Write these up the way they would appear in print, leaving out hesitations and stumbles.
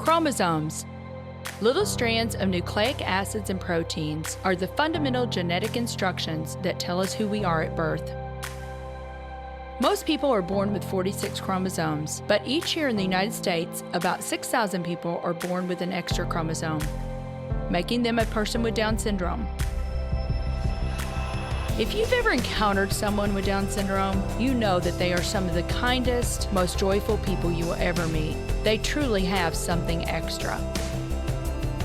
Chromosomes. Little strands of nucleic acids and proteins are the fundamental genetic instructions that tell us who we are at birth. Most people are born with 46 chromosomes, but each year in the United States, about 6,000 people are born with an extra chromosome, making them a person with Down syndrome. If you've ever encountered someone with Down syndrome, you know that they are some of the kindest, most joyful people you will ever meet. They truly have something extra.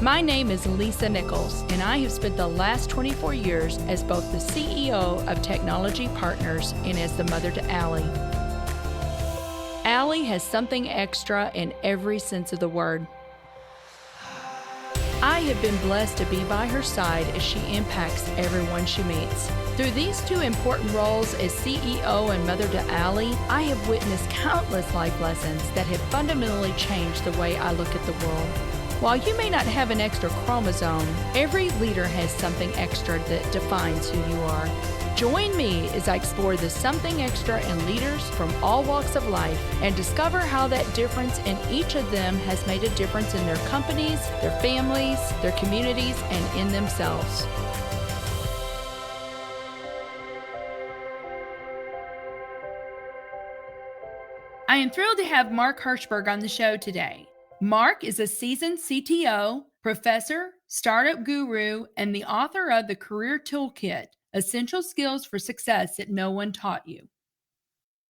My name is Lisa Nichols, and I have spent the last 24 years as both the CEO of Technology Partners and as the mother to Allie. Allie has something extra in every sense of the word. I have been blessed to be by her side as she impacts everyone she meets. Through these two important roles as CEO and mother to Allie, I have witnessed countless life lessons that have fundamentally changed the way I look at the world. While you may not have an extra chromosome, every leader has something extra that defines who you are. Join me as I explore the something extra in leaders from all walks of life and discover how that difference in each of them has made a difference in their companies, their families, their communities, and in themselves. I am thrilled to have Mark Herschberg on the show today. Mark is a seasoned CTO, professor, startup guru, and the author of the Career Toolkit, Essential Skills for Success That No One Taught You.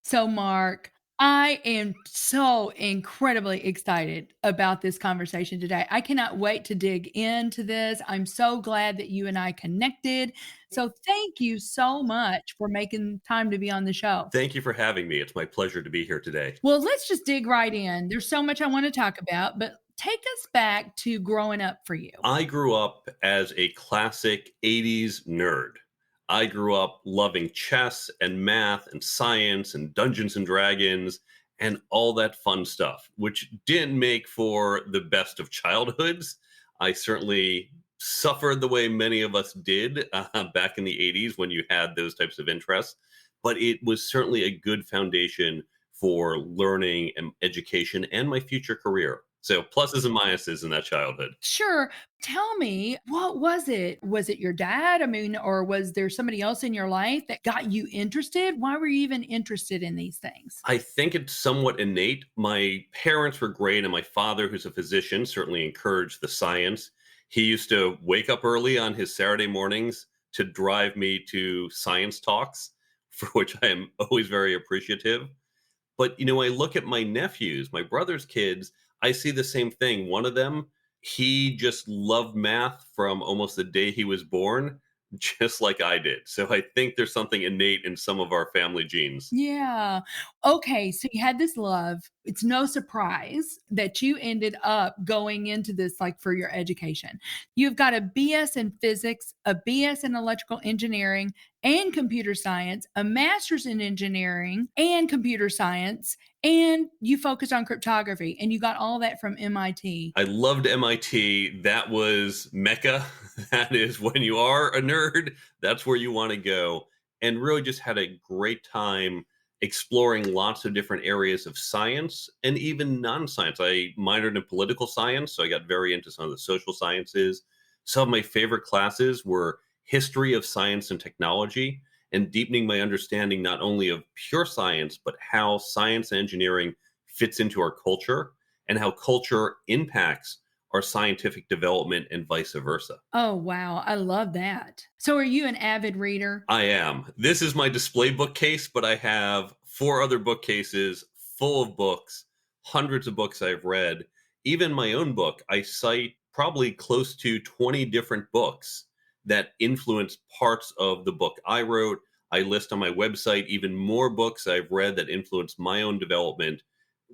So, Mark, I am so incredibly excited about this conversation today. I cannot wait to dig into this. I'm so glad that you and I connected. So thank you so much for making time to be on the show. Thank you for having me. It's my pleasure to be here today. Well, let's just dig right in. There's so much I want to talk about, but take us back to growing up for you. I grew up as a classic 80s nerd. I grew up loving chess and math and science and Dungeons and Dragons and all that fun stuff, which didn't make for the best of childhoods. I certainly suffered the way many of us did back in the 80s when you had those types of interests, but it was certainly a good foundation for learning and education and my future career. So pluses and minuses in that childhood. Sure. Tell me, what was it? Was it your dad? I mean, or was there somebody else in your life that got you interested? Why were you even interested in these things? I think it's somewhat innate. My parents were great, and my father, who's a physician, certainly encouraged the science. He used to wake up early on his Saturday mornings to drive me to science talks, for which I am always very appreciative. But, I look at my nephews, my brother's kids, I see the same thing. One of them, he just loved math from almost the day he was born, just like I did. So I think there's something innate in some of our family genes. Yeah. Okay. So you had this love. It's no surprise that you ended up going into this like for your education. You've got a BS in physics, a BS in electrical engineering and computer science, a master's in engineering and computer science, and you focused on cryptography and you got all that from MIT. I loved MIT. That was Mecca. That is when you are a nerd, that's where you want to go. And really just had a great time exploring lots of different areas of science and even non-science. I minored in political science, so I got very into some of the social sciences. Some of my favorite classes were history of science and technology, and deepening my understanding not only of pure science, but how science and engineering fits into our culture and how culture impacts our scientific development and vice versa. Oh, wow. I love that. So are you an avid reader? I am. This is my display bookcase, but I have 4 other bookcases full of books, hundreds of books I've read. Even my own book, I cite probably close to 20 different books that influenced parts of the book I wrote. I list on my website even more books I've read that influenced my own development.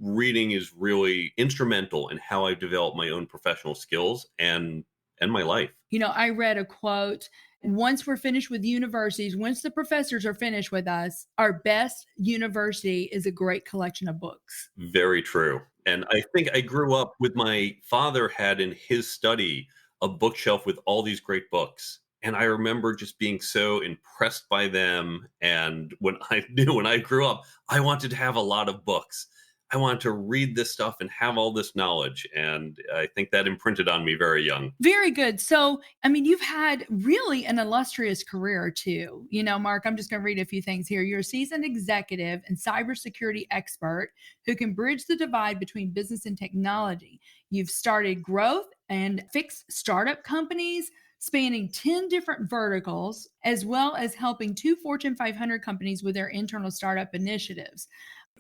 Reading is really instrumental in how I've developed my own professional skills and my life. I read a quote, once we're finished with universities, once the professors are finished with us, our best university is a great collection of books. Very true. And I think I grew up with my father had in his study a bookshelf with all these great books. And I remember just being so impressed by them. And when I grew up, I wanted to have a lot of books. I wanted to read this stuff and have all this knowledge. And I think that imprinted on me very young. Very good. So, I mean, you've had really an illustrious career too. Mark, I'm just going to read a few things here. You're a seasoned executive and cybersecurity expert who can bridge the divide between business and technology. You've started growth and fixed startup companies spanning 10 different verticals, as well as helping 2 Fortune 500 companies with their internal startup initiatives.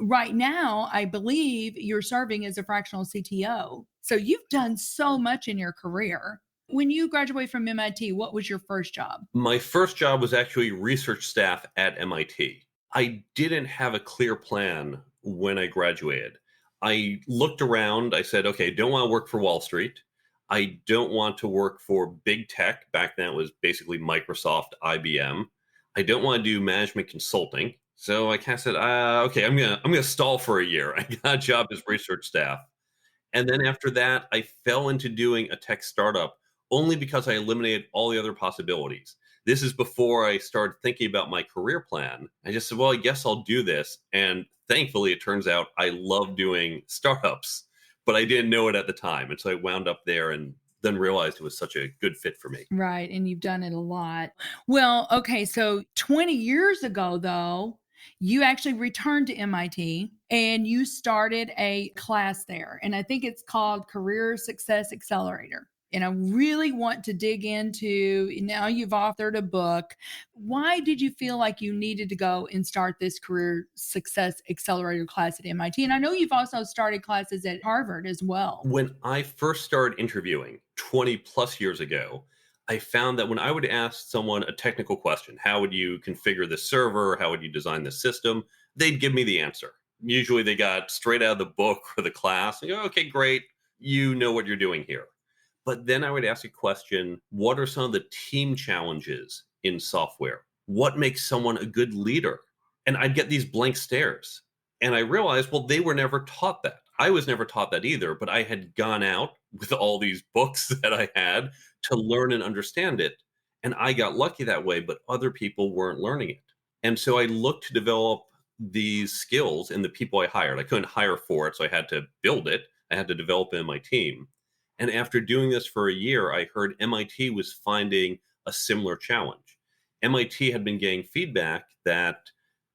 Right now, I believe you're serving as a fractional CTO. So you've done so much in your career. When you graduated from MIT, what was your first job? My first job was actually research staff at MIT. I didn't have a clear plan when I graduated. I looked around. I said, okay, don't want to work for Wall Street. I don't want to work for big tech. Back then it was basically Microsoft, IBM. I don't want to do management consulting. So I kind of said, okay, I'm gonna stall for a year. I got a job as research staff. And then after that, I fell into doing a tech startup only because I eliminated all the other possibilities. This is before I started thinking about my career plan. I just said, well, I guess I'll do this. And thankfully, it turns out I love doing startups, but I didn't know it at the time. And so I wound up there and then realized it was such a good fit for me. Right. And you've done it a lot. Well, okay. So 20 years ago, though, you actually returned to MIT and you started a class there. And I think it's called Career Success Accelerator. And I really want to dig into, now you've authored a book. Why did you feel like you needed to go and start this Career Success Accelerator class at MIT? And I know you've also started classes at Harvard as well. When I first started interviewing 20 plus years ago, I found that when I would ask someone a technical question, how would you configure the server? How would you design the system? They'd give me the answer. Usually they got straight out of the book or the class. And go, okay, great. You know what you're doing here. But then I would ask a question, what are some of the team challenges in software? What makes someone a good leader? And I'd get these blank stares. And I realized, well, they were never taught that. I was never taught that either, but I had gone out with all these books that I had to learn and understand it. And I got lucky that way, but other people weren't learning it. And so I looked to develop these skills in the people I hired. I couldn't hire for it, so I had to build it. I had to develop it in my team. And after doing this for a year, I heard MIT was finding a similar challenge. MIT had been getting feedback that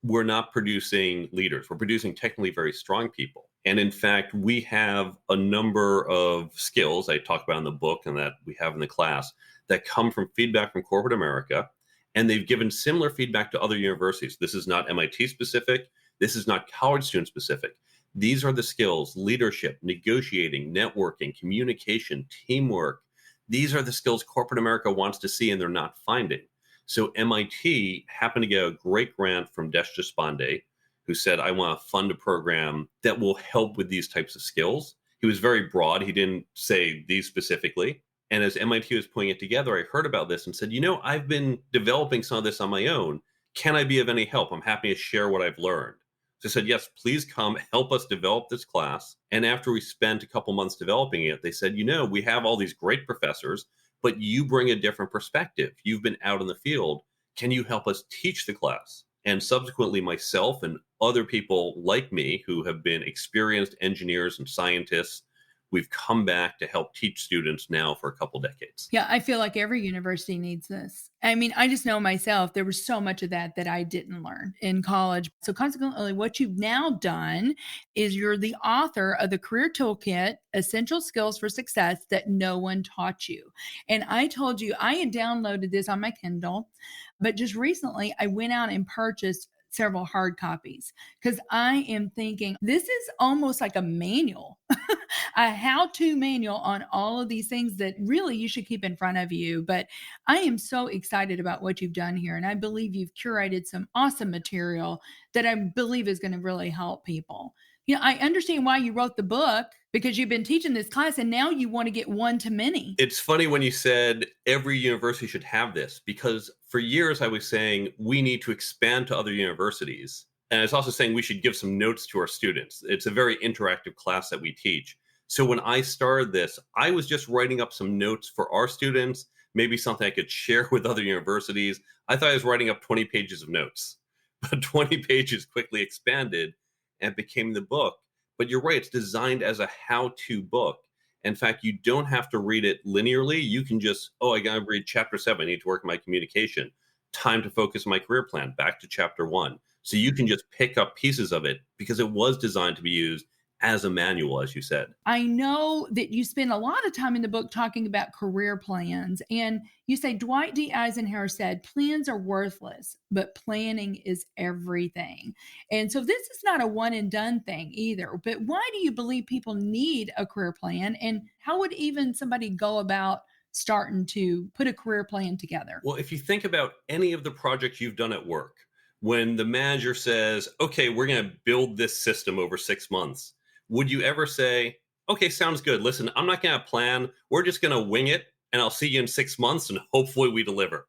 we're not producing leaders. We're producing technically very strong people. And in fact, we have a number of skills I talk about in the book and that we have in the class that come from feedback from corporate America. And they've given similar feedback to other universities. This is not MIT specific. This is not college student specific. These are the skills: leadership, negotiating, networking, communication, teamwork. These are the skills corporate America wants to see and they're not finding. So MIT happened to get a great grant from Desh Deshpande, who said, I want to fund a program that will help with these types of skills. He was very broad. He didn't say these specifically. And as MIT was putting it together, I heard about this and said, I've been developing some of this on my own. Can I be of any help? I'm happy to share what I've learned. So I said, yes, please come help us develop this class. And after we spent a couple months developing it, they said, we have all these great professors, but you bring a different perspective. You've been out in the field. Can you help us teach the class? And subsequently, myself and other people like me who have been experienced engineers and scientists, we've come back to help teach students now for a couple decades. Yeah, I feel like every university needs this. I mean, I just know myself, there was so much of that I didn't learn in college. So consequently, what you've now done is you're the author of the Career Toolkit, Essential Skills for Success That No One Taught You. And I told you, I had downloaded this on my Kindle, but just recently I went out and purchased several hard copies because I am thinking this is almost like a manual, a how-to manual on all of these things that really you should keep in front of you. But I am so excited about what you've done here. And I believe you've curated some awesome material that I believe is going to really help people. I understand why you wrote the book because you've been teaching this class and now you want to get one-to-many. It's funny when you said every university should have this, because for years I was saying we need to expand to other universities. And I was also saying we should give some notes to our students. It's a very interactive class that we teach. So when I started this, I was just writing up some notes for our students, maybe something I could share with other universities. I thought I was writing up 20 pages of notes, but 20 pages quickly expanded and became the book But you're right, it's designed as a how-to book. In fact, you don't have to read it linearly. You can just, oh, I got to read chapter 7. I need to work on my communication. Time to focus on my career plan. Back to chapter 1. So you can just pick up pieces of it because it was designed to be used as a manual, as you said. I know that you spend a lot of time in the book talking about career plans. And you say Dwight D. Eisenhower said, plans are worthless, but planning is everything. And so this is not a one and done thing either. But why do you believe people need a career plan? And how would even somebody go about starting to put a career plan together? Well, if you think about any of the projects you've done at work, when the manager says, okay, we're going to build this system over 6 months, would you ever say, okay, sounds good. Listen, I'm not going to plan. We're just going to wing it and I'll see you in 6 months and hopefully we deliver?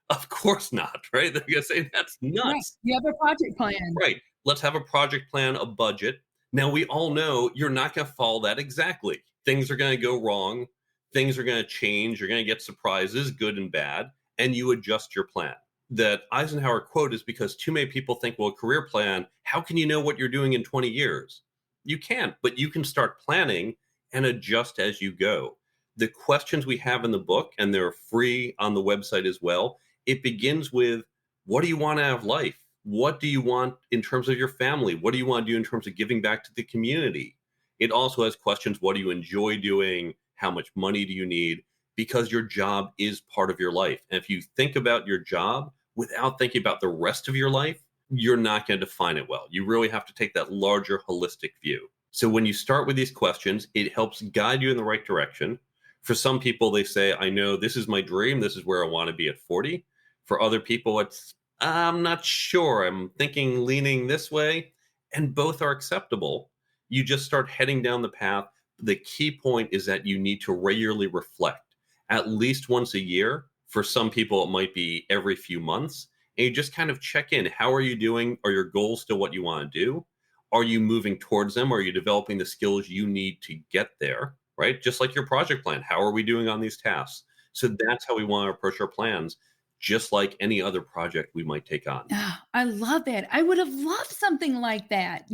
Of course not, right? They're going to say, that's Right. nuts. You have a project plan. Right. Let's have a project plan, a budget. Now, we all know you're not going to follow that exactly. Things are going to go wrong. Things are going to change. You're going to get surprises, good and bad, and you adjust your plan. That Eisenhower quote is because too many people think, well, career plan, how can you know what you're doing in 20 years? You can't, but you can start planning and adjust as you go. The questions we have in the book, and they're free on the website as well, it begins with, what do you want out of life? What do you want in terms of your family? What do you want to do in terms of giving back to the community? It also has questions, what do you enjoy doing? How much money do you need? Because your job is part of your life. And if you think about your job without thinking about the rest of your life, you're not going to define it well. You really have to take that larger holistic view. So when you start with these questions, it helps guide you in the right direction. For some people, they say, I know this is my dream. This is where I want to be at 40. For other people, it's, I'm not sure. I'm thinking leaning this way. And both are acceptable. You just start heading down the path. The key point is that you need to regularly reflect at least once a year. For some people, it might be every few months. And you just kind of check in. How are you doing? Are your goals still what you want to do? Are you moving towards them? Are you developing the skills you need to get there? Right? Just like your project plan. How are we doing on these tasks? So that's how we want to approach our plans, just like any other project we might take on. Oh, I love that. I would have loved something like that,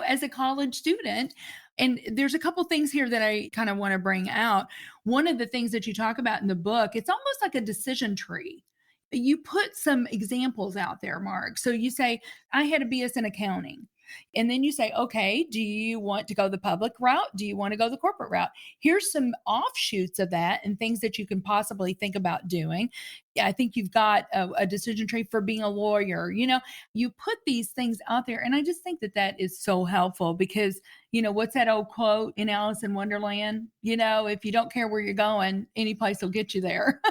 as a college student. And there's a couple things here that I kind of want to bring out. One of the things that you talk about in the book, it's almost like a decision tree. You put some examples out there, Mark. So you say, I had a BS in accounting. And then you say, okay, do you want to go the public route? Do you want to go the corporate route? Here's some offshoots of that and things that you can possibly think about doing. Yeah, I think you've got a decision tree for being a lawyer. You put these things out there. And I just think that that is so helpful because, what's that old quote in Alice in Wonderland? If you don't care where you're going, any place will get you there.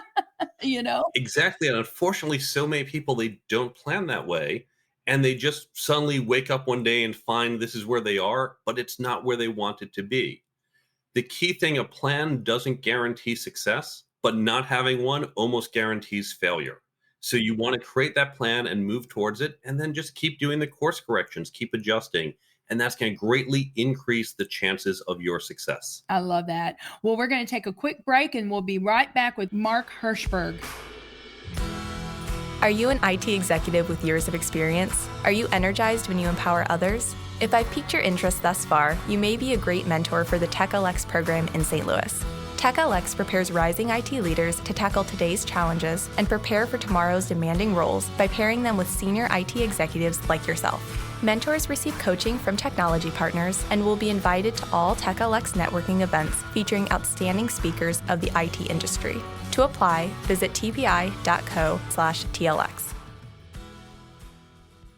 Exactly. And unfortunately, so many people, they don't plan that way. And they just suddenly wake up one day and find this is where they are, but it's not where they want it to be. The key thing, a plan doesn't guarantee success, but not having one almost guarantees failure. So you want to create that plan and move towards it, and then just keep doing the course corrections, keep adjusting. And that's going to greatly increase the chances of your success. I love that. Well, we're going to take a quick break and we'll be right back with Mark Herschberg. Are you an IT executive with years of experience? Are you energized when you empower others? If I've piqued your interest thus far, you may be a great mentor for the TechLX program in St. Louis. TechLX prepares rising IT leaders to tackle today's challenges and prepare for tomorrow's demanding roles by pairing them with senior IT executives like yourself. Mentors receive coaching from technology partners and will be invited to all TechLX networking events featuring outstanding speakers of the IT industry. To apply, visit tpi.co/TLX.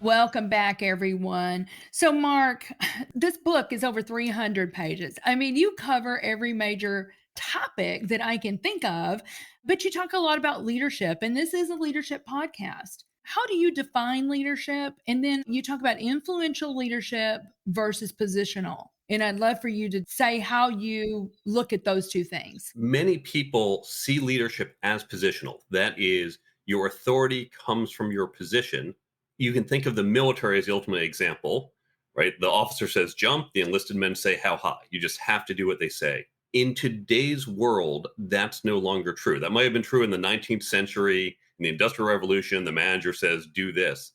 Welcome back, everyone. So, Mark, this book is over 300 pages. I mean, you cover every major topic that I can think of, but you talk a lot about leadership, and this is a leadership podcast. How do you define leadership? And then you talk about influential leadership versus positional. And I'd love for you to say how you look at those two things. Many people see leadership as positional. That is, your authority comes from your position. You can think of the military as the ultimate example, right? The officer says jump, the enlisted men say how high. You just have to do what they say. In today's world, that's no longer true. That might have been true in the 19th century, in the Industrial Revolution. The manager says, do this.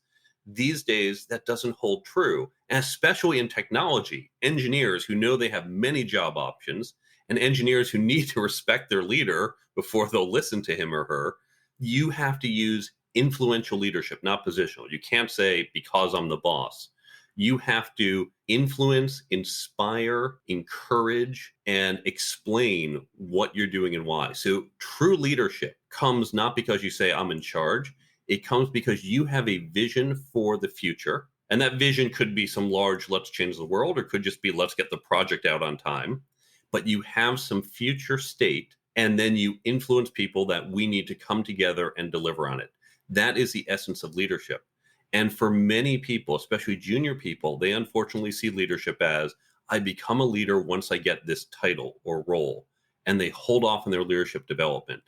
These days, that doesn't hold true. And especially in technology, engineers who know they have many job options and engineers who need to respect their leader before they'll listen to him or her, you have to use influential leadership, not positional. You can't say, because I'm the boss. You have to influence, inspire, encourage, and explain what you're doing and why. So true leadership comes not because you say, I'm in charge. It comes because you have a vision for the future. And that vision could be some large, let's change the world, or could just be, let's get the project out on time. But you have some future state, and then you influence people that we need to come together and deliver on it. That is the essence of leadership. And for many people, especially junior people, they unfortunately see leadership as, I become a leader once I get this title or role, and they hold off on their leadership development.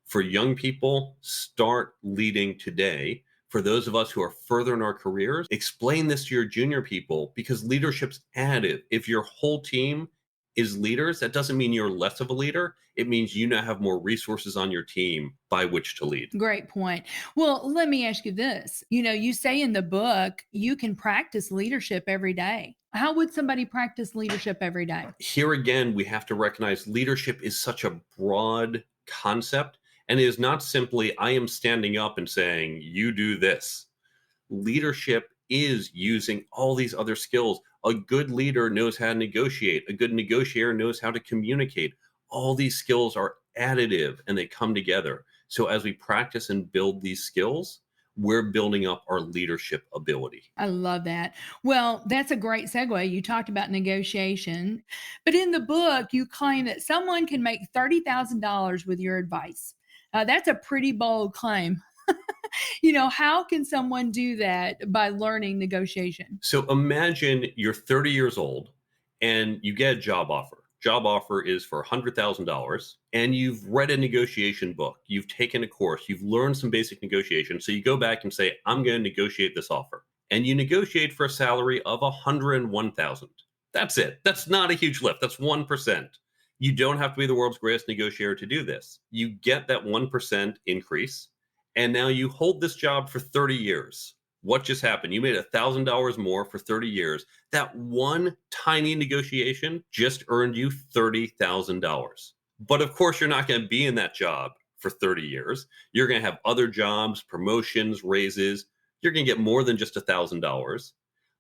For young people, start leading today. For those of us who are further in our careers, explain this to your junior people, because leadership's additive. If your whole team is leaders, that doesn't mean you're less of a leader. It means you now have more resources on your team by which to lead. Great point. Well, let me ask you this. You say in the book, you can practice leadership every day. How would somebody practice leadership every day? Here again, we have to recognize leadership is such a broad concept, and it is not simply, I am standing up and saying, you do this. Leadership is using all these other skills. A good leader knows how to negotiate. A good negotiator knows how to communicate. All these skills are additive and they come together. So as we practice and build these skills, we're building up our leadership ability. I love that. Well, that's a great segue. You talked about negotiation, but in the book, you claim that someone can make $30,000 with your advice. That's a pretty bold claim. How can someone do that by learning negotiation? So imagine you're 30 years old and you get a job offer. Job offer is for $100,000, and you've read a negotiation book. You've taken a course. You've learned some basic negotiation. So you go back and say, I'm going to negotiate this offer. And you negotiate for a salary of $101,000. That's it. That's not a huge lift. That's 1%. You don't have to be the world's greatest negotiator to do this. You get that 1% increase, and now you hold this job for 30 years. What just happened? You made $1,000 more for 30 years. That one tiny negotiation just earned you $30,000. But of course, you're not going to be in that job for 30 years. You're going to have other jobs, promotions, raises. You're going to get more than just $1,000.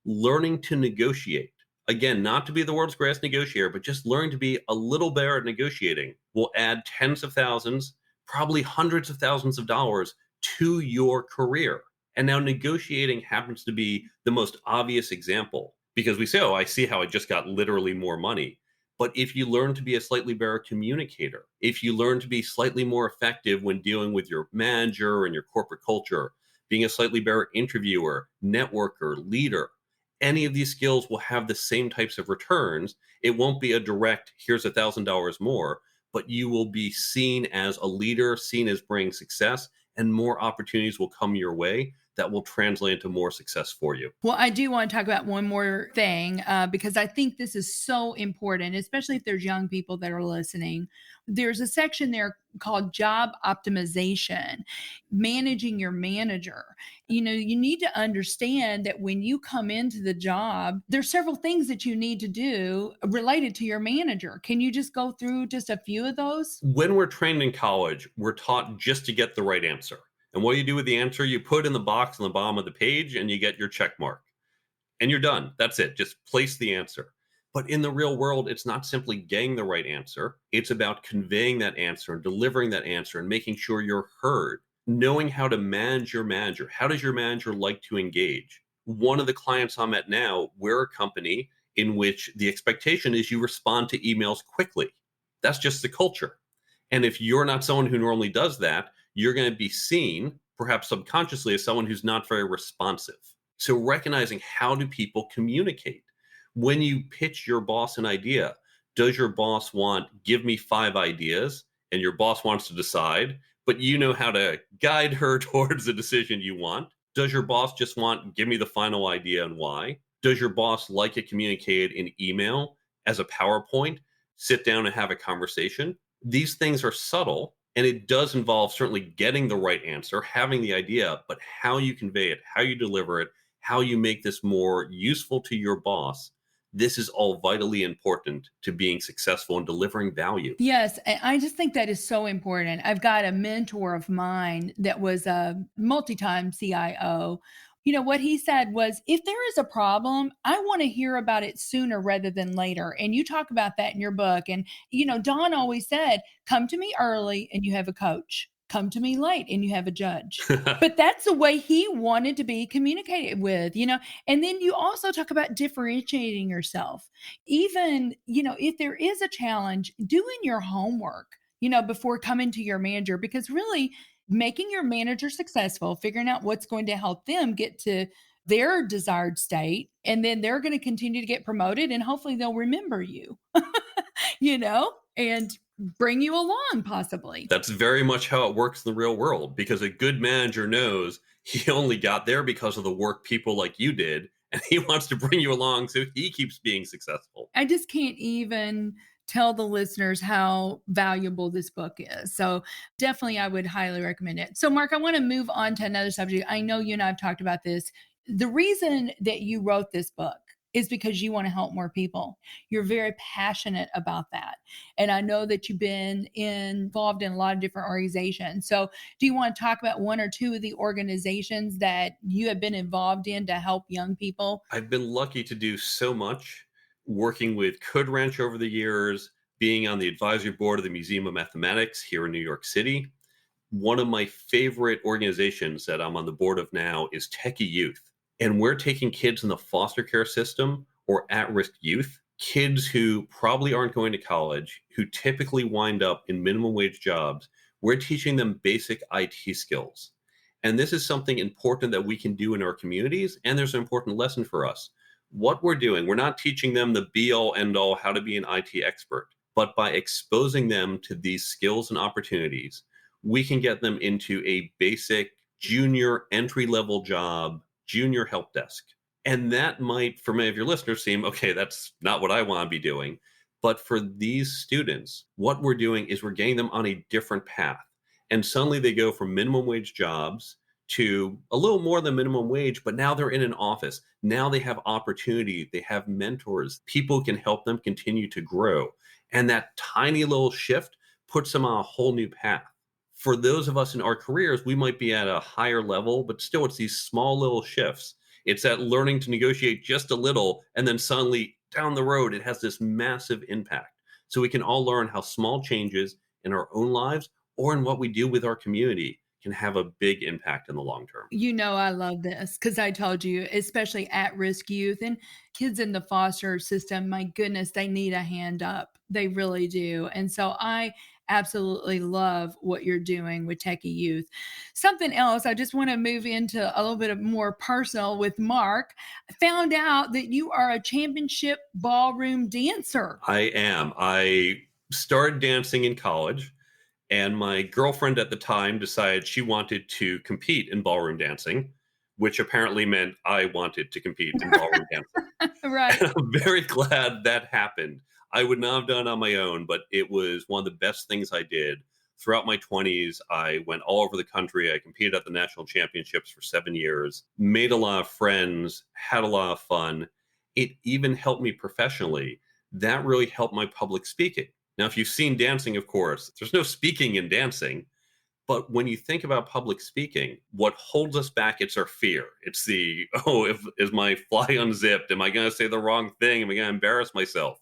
Learning to negotiate. Again, not to be the world's greatest negotiator, but just learning to be a little better at negotiating will add tens of thousands, probably hundreds of thousands of dollars to your career. And now negotiating happens to be the most obvious example, because we say, oh, I see how I just got literally more money. But if you learn to be a slightly better communicator, if you learn to be slightly more effective when dealing with your manager and your corporate culture, being a slightly better interviewer, networker, leader, any of these skills will have the same types of returns. It won't be a direct, here's $1,000 more, but you will be seen as a leader, seen as bringing success, and more opportunities will come your way that will translate into more success for you. Well, I do want to talk about one more thing because I think this is so important, especially if there's young people that are listening. There's a section there called job optimization, managing your manager. You need to understand that when you come into the job, there's several things that you need to do related to your manager. Can you just go through just a few of those? When we're trained in college, we're taught just to get the right answer. And what do you do with the answer? You put in the box on the bottom of the page and you get your check mark. And you're done. That's it. Just place the answer. But in the real world, it's not simply getting the right answer. It's about conveying that answer and delivering that answer and making sure you're heard, knowing how to manage your manager. How does your manager like to engage? One of the clients I'm at now, we're a company in which the expectation is you respond to emails quickly. That's just the culture. And if you're not someone who normally does that, you're going to be seen, perhaps subconsciously, as someone who's not very responsive. So recognizing, how do people communicate? When you pitch your boss an idea, does your boss want, give me 5 ideas, and your boss wants to decide, but you know how to guide her towards the decision you want? Does your boss just want, give me the final idea and why? Does your boss like it communicated in email as a PowerPoint? Sit down and have a conversation. These things are subtle. And it does involve certainly getting the right answer, having the idea, but how you convey it, how you deliver it, how you make this more useful to your boss. This is all vitally important to being successful and delivering value. Yes, I just think that is so important. I've got a mentor of mine that was a multi-time CIO. You know, what he said was, if there is a problem, I want to hear about it sooner rather than later. And you talk about that in your book. And, Don always said, come to me early and you have a coach. Come to me late and you have a judge. But that's the way he wanted to be communicated with. And then you also talk about differentiating yourself. Even, if there is a challenge, doing your homework, before coming to your manager, because really making your manager successful, figuring out what's going to help them get to their desired state, and then they're going to continue to get promoted, and hopefully they'll remember you, and bring you along possibly. That's very much how it works in the real world, because a good manager knows he only got there because of the work people like you did, and he wants to bring you along so he keeps being successful. I just can't even tell the listeners how valuable this book is. So definitely I would highly recommend it. So Mark, I want to move on to another subject. I know you and I have talked about this. The reason that you wrote this book is because you want to help more people. You're very passionate about that. And I know that you've been involved in a lot of different organizations. So do you want to talk about one or two of the organizations that you have been involved in to help young people? I've been lucky to do so much, working with Cochran over the years, being on the advisory board of the Museum of Mathematics here in New York City. One of my favorite organizations that I'm on the board of now is Techie Youth. And we're taking kids in the foster care system or at-risk youth, kids who probably aren't going to college, who typically wind up in minimum wage jobs. We're teaching them basic IT skills. And this is something important that we can do in our communities. And there's an important lesson for us. What we're doing, we're not teaching them the be-all, end-all, how to be an IT expert. But by exposing them to these skills and opportunities, we can get them into a basic junior entry-level job, junior help desk. And that might, for many of your listeners, seem, okay, that's not what I want to be doing. But for these students, what we're doing is we're getting them on a different path. And suddenly they go from minimum wage jobs to a little more than minimum wage, but now they're in an office. Now they have opportunity. They have mentors. People can help them continue to grow. And that tiny little shift puts them on a whole new path. For those of us in our careers, we might be at a higher level, but still it's these small little shifts. It's that learning to negotiate just a little, and then suddenly down the road, it has this massive impact. So we can all learn how small changes in our own lives or in what we do with our community can have a big impact in the long term. I love this because I told you, especially at-risk youth and kids in the foster system, my goodness, they need a hand up. They really do. And so I absolutely love what you're doing with Techie Youth. Something else, I just want to move into a little bit of more personal with Mark. I found out that you are a championship ballroom dancer. I am. I started dancing in college, and my girlfriend at the time decided she wanted to compete in ballroom dancing, which apparently meant I wanted to compete in ballroom dancing. Right. And I'm very glad that happened. I would not have done it on my own, but it was one of the best things I did. Throughout my 20s, I went all over the country. I competed at the national championships for 7 years, made a lot of friends, had a lot of fun. It even helped me professionally. That really helped my public speaking. Now, if you've seen dancing, of course, there's no speaking in dancing. But when you think about public speaking, what holds us back, it's our fear. It's the, is my fly unzipped? Am I going to say the wrong thing? Am I going to embarrass myself?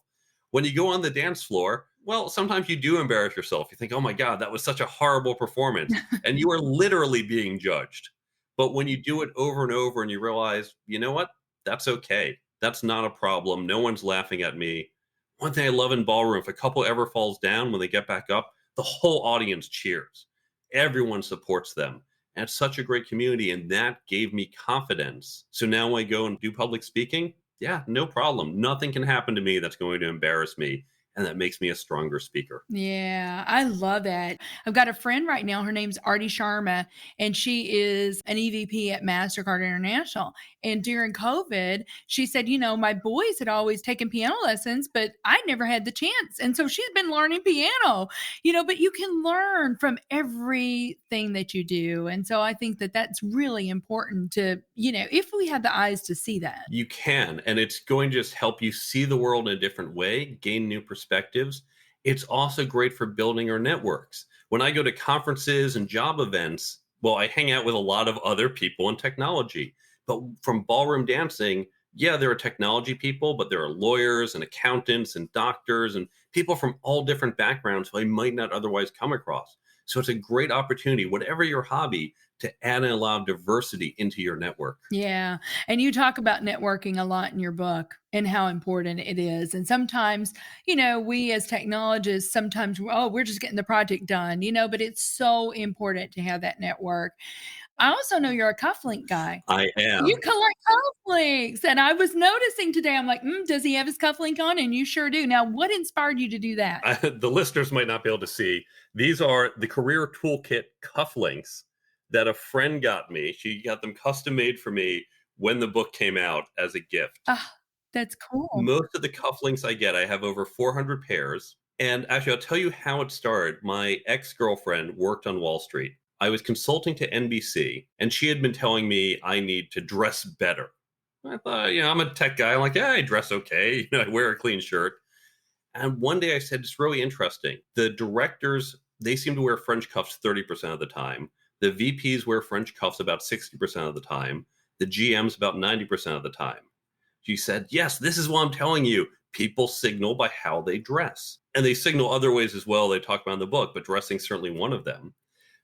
When you go on the dance floor, well, sometimes you do embarrass yourself. You think, oh my God, that was such a horrible performance. And you are literally being judged. But when you do it over and over and you realize, you know what? That's okay. That's not a problem. No one's laughing at me. One thing I love in ballroom, if a couple ever falls down, when they get back up, the whole audience cheers. Everyone supports them. And it's such a great community. And that gave me confidence. So now when I go and do public speaking, yeah, no problem. Nothing can happen to me that's going to embarrass me. and that makes me a stronger speaker. Yeah, I love that. I've got a friend right now. Her name's Artie Sharma, and she is an EVP at MasterCard International. And during COVID, she said, my boys had always taken piano lessons, but I never had the chance. And so she's been learning piano, but you can learn from everything that you do. And so I think that that's really important to, if we have the eyes to see that. You can, and it's going to just help you see the world in a different way, gain new perspectives. It's also great for building our networks. When I go to conferences and job events, well, I hang out with a lot of other people in technology. But from ballroom dancing, yeah, there are technology people, but there are lawyers and accountants and doctors and people from all different backgrounds who I might not otherwise come across. So it's a great opportunity, whatever your hobby, to add in a lot of diversity into your network. Yeah. And you talk about networking a lot in your book and how important it is. And sometimes, we as technologists, sometimes, we're just getting the project done, but it's so important to have that network. I also know you're a cufflink guy. I am. You collect cufflinks. And I was noticing today, I'm like, does he have his cufflink on? And you sure do. Now, what inspired you to do that? The listeners might not be able to see. These are the Career Toolkit cufflinks that a friend got me. She got them custom made for me when the book came out as a gift. That's cool. Most of the cufflinks I get, I have over 400 pairs. And actually, I'll tell you how it started. My ex-girlfriend worked on Wall Street. I was consulting to NBC, and she had been telling me I need to dress better. I thought, I'm a tech guy. I'm like, I dress okay. I wear a clean shirt. And one day I said, it's really interesting. The directors, they seem to wear French cuffs 30% of the time. The VPs wear French cuffs about 60% of the time. The GMs about 90% of the time. She said, yes, this is what I'm telling you. People signal by how they dress. And they signal other ways as well. They talk about in the book, but dressing certainly one of them.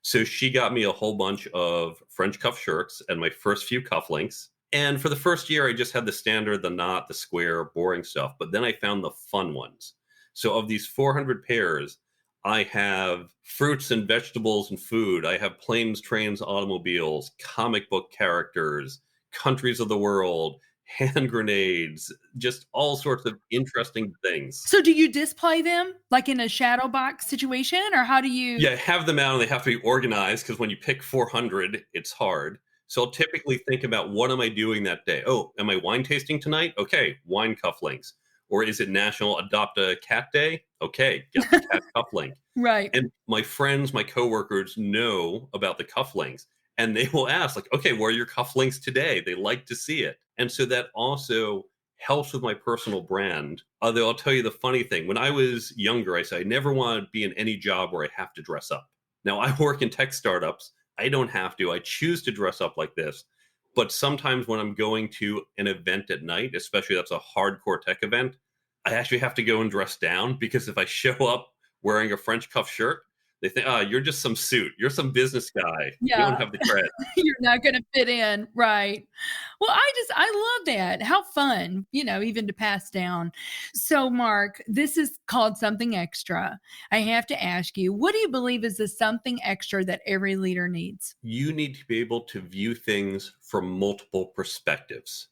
So she got me a whole bunch of French cuff shirts and my first few cufflinks. And for the first year, I just had the standard, the knot, the square, boring stuff. But then I found the fun ones. So of these 400 pairs, I have fruits and vegetables and food. I have planes, trains, automobiles, comic book characters, countries of the world, hand grenades, just all sorts of interesting things. So do you display them like in a shadow box situation, or how do you? Yeah, have them out and they have to be organized because when you pick 400, it's hard. So I'll typically think about, what am I doing that day? Oh, am I wine tasting tonight? Okay, wine cufflinks. Or is it National Adopt a Cat Day? Okay, get the cat cufflink. Right. And my friends, my coworkers know about the cufflinks. And they will ask, like, okay, where are your cufflinks today? They like to see it. And so that also helps with my personal brand. Although I'll tell you the funny thing, when I was younger, I said I never want to be in any job where I have to dress up. Now, I work in tech startups. I don't have to. I choose to dress up like this. But sometimes when I'm going to an event at night, especially that's a hardcore tech event, I actually have to go and dress down, because if I show up wearing a French cuff shirt, they think, you're just some suit. You're some business guy. Yeah. You don't have the cred. You're not going to fit in. Right. Well, I love that. How fun, even to pass down. So, Mark, this is called Something Extra. I have to ask you, what do you believe is the something extra that every leader needs? You need to be able to view things from multiple perspectives.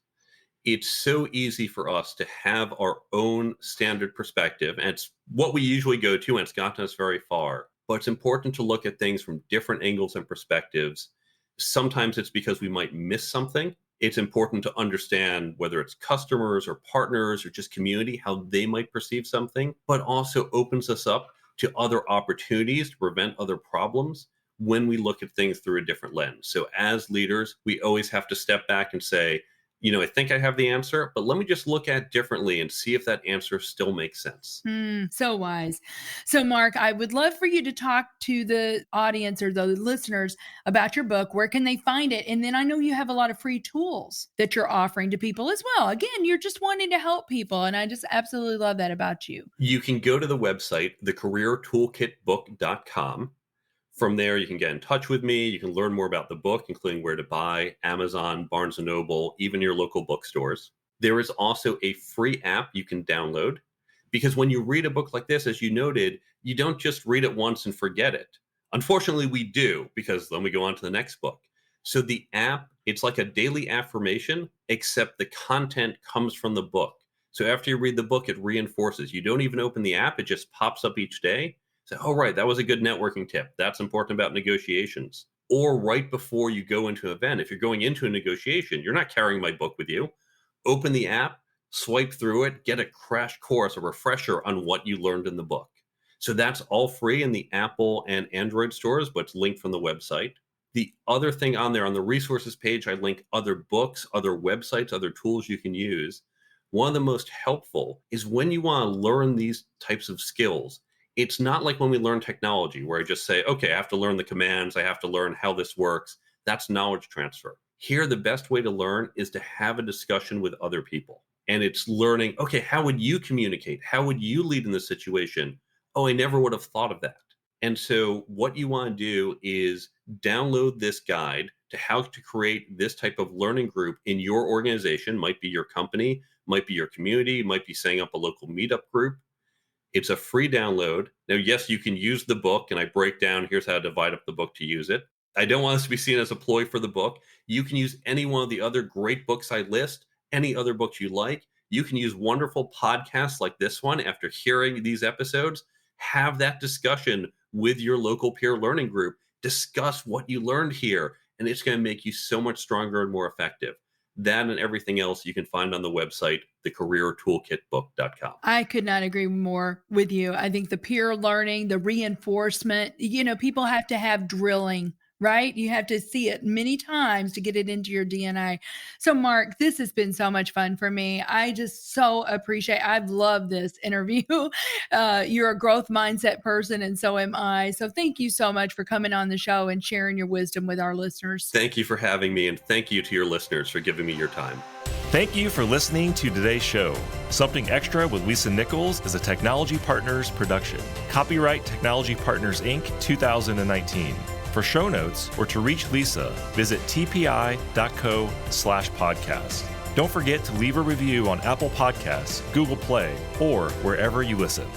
It's so easy for us to have our own standard perspective, and it's what we usually go to, and it's gotten us very far. But it's important to look at things from different angles and perspectives. Sometimes it's because we might miss something. It's important to understand whether it's customers or partners or just community, how they might perceive something, but also opens us up to other opportunities to prevent other problems when we look at things through a different lens. So as leaders, we always have to step back and say, I think I have the answer, but let me just look at it differently and see if that answer still makes sense. So wise. So, Mark, I would love for you to talk to the audience or the listeners about your book. Where can they find it? And then I know you have a lot of free tools that you're offering to people as well. Again, you're just wanting to help people. And I just absolutely love that about you. You can go to the website, thecareertoolkitbook.com. From there, you can get in touch with me. You can learn more about the book, including where to buy, Amazon, Barnes & Noble, even your local bookstores. There is also a free app you can download, because when you read a book like this, as you noted, you don't just read it once and forget it. Unfortunately, we do, because then we go on to the next book. So the app, it's like a daily affirmation, except the content comes from the book. So after you read the book, it reinforces. You don't even open the app. It just pops up each day. So, oh, right, that was a good networking tip. That's important about negotiations. Or right before you go into an event, if you're going into a negotiation, you're not carrying my book with you. Open the app, swipe through it, get a crash course, a refresher on what you learned in the book. So that's all free in the Apple and Android stores, but it's linked from the website. The other thing on there, on the resources page, I link other books, other websites, other tools you can use. One of the most helpful is when you want to learn these types of skills. It's not like when we learn technology where I just say, okay, I have to learn the commands. I have to learn how this works. That's knowledge transfer. Here, the best way to learn is to have a discussion with other people. And it's learning, okay, how would you communicate? How would you lead in this situation? Oh, I never would have thought of that. And so what you want to do is download this guide to how to create this type of learning group in your organization. Might be your company, might be your community, might be setting up a local meetup group. It's a free download. Now, yes, you can use the book, and I break down, here's how to divide up the book to use it. I don't want this to be seen as a ploy for the book. You can use any one of the other great books I list, any other books you like. You can use wonderful podcasts like this one after hearing these episodes. Have that discussion with your local peer learning group. Discuss what you learned here, and it's going to make you so much stronger and more effective. That and everything else you can find on the website, thecareertoolkitbook.com. I could not agree more with you. I think the peer learning, the reinforcement, people have to have drilling, right? You have to see it many times to get it into your DNA. So Mark, this has been so much fun for me. I just so appreciate, I've loved this interview. You're a growth mindset person, and so am I. So thank you so much for coming on the show and sharing your wisdom with our listeners. Thank you for having me, and thank you to your listeners for giving me your time. Thank you for listening to today's show. Something Extra with Lisa Nichols is a Technology Partners production. Copyright Technology Partners, Inc., 2019. For show notes or to reach Lisa, visit tpi.co/podcast. Don't forget to leave a review on Apple Podcasts, Google Play, or wherever you listen.